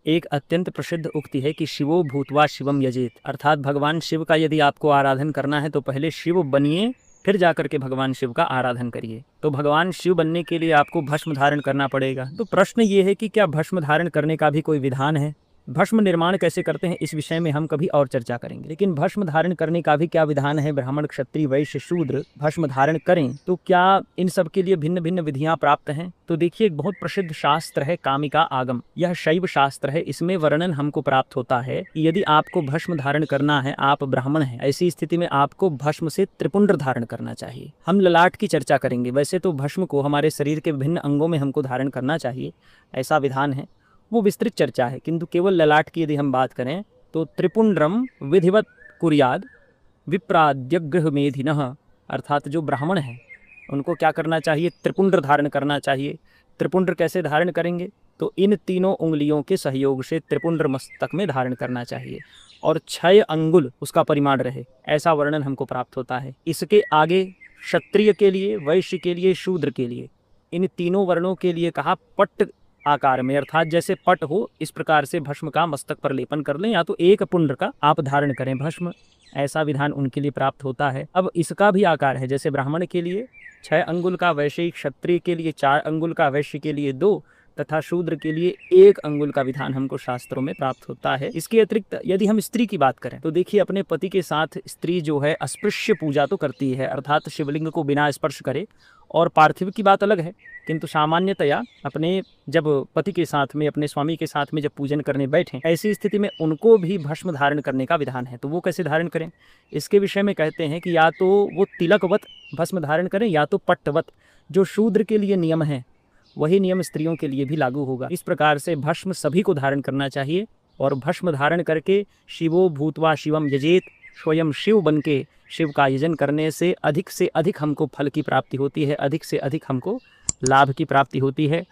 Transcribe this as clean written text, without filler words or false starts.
एक अत्यंत प्रसिद्ध उक्ति है कि शिवो भूत्वा शिवम यजेत, अर्थात भगवान शिव का यदि आपको आराधन करना है तो पहले शिव बनिए, फिर जाकर के भगवान शिव का आराधन करिए। तो भगवान शिव बनने के लिए आपको भस्म धारण करना पड़ेगा। तो प्रश्न ये है कि क्या भस्म धारण करने का भी कोई विधान है? भस्म निर्माण कैसे करते हैं इस विषय में हम कभी और चर्चा करेंगे, लेकिन भस्म धारण करने का भी क्या विधान है? ब्राह्मण, क्षत्रिय, वैश्य, शूद्र भस्म धारण करें तो क्या इन सब के लिए भिन्न भिन्न विधियां प्राप्त हैं? तो देखिए, एक बहुत प्रसिद्ध शास्त्र है कामिका आगम। यह शैव शास्त्र है। इसमें वर्णन हमको प्राप्त होता है कि यदि आपको भस्म धारण करना है, आप ब्राह्मण हैं, ऐसी स्थिति में आपको भस्म से त्रिपुंड धारण करना चाहिए। हम ललाट की चर्चा करेंगे। वैसे तो भस्म को हमारे शरीर के विभिन्न अंगों में हमको धारण करना चाहिए, ऐसा विधान है, वो विस्तृत चर्चा है, किंतु केवल ललाट की यदि हम बात करें तो त्रिपुंड्रम विधिवत कुर्याद विप्राद्यगृह मेधिनः, अर्थात जो ब्राह्मण हैं उनको क्या करना चाहिए? त्रिपुंड धारण करना चाहिए। त्रिपुंड कैसे धारण करेंगे? तो इन तीनों उंगलियों के सहयोग से त्रिपुंड मस्तक में धारण करना चाहिए और 6 अंगुल उसका परिमाण रहे, ऐसा वर्णन हमको प्राप्त होता है। इसके आगे क्षत्रिय के लिए, वैश्य के लिए, शूद्र के लिए, इन तीनों वर्णों के लिए कहा पट्ट आकार में, अर्थात जैसे पट हो इस प्रकार से भस्म का मस्तक पर लेपन कर लें, या तो एक पुंड का आप धारण करें भस्म, ऐसा विधान उनके लिए प्राप्त होता है। अब इसका भी आकार है, जैसे ब्राह्मण के लिए 6 अंगुल का, वैश्य क्षत्रिय के लिए 4 अंगुल का, वैश्य के लिए 2 तथा शूद्र के लिए 1 अंगुल का विधान हमको शास्त्रों में प्राप्त होता है। इसके अतिरिक्त यदि हम स्त्री की बात करें तो देखिए, अपने पति के साथ स्त्री जो है अस्पृश्य पूजा तो करती है, अर्थात शिवलिंग को बिना स्पर्श करे, और पार्थिव की बात अलग है, किंतु सामान्यतया अपने जब पति के साथ में, अपने स्वामी के साथ में जब पूजन करने बैठें, ऐसी स्थिति में उनको भी भस्म धारण करने का विधान है। तो वो कैसे धारण करें? इसके विषय में कहते हैं कि या तो वो तिलकवत भस्म धारण करें या तो पट्टवत। जो शूद्र के लिए नियम है वही नियम स्त्रियों के लिए भी लागू होगा। इस प्रकार से भस्म सभी को धारण करना चाहिए, और भस्म धारण करके शिवो भूत्वा शिवम यजेत, स्वयं शिव बन के शिव का यजन करने से अधिक हमको फल की प्राप्ति होती है, अधिक से अधिक हमको लाभ की प्राप्ति होती है।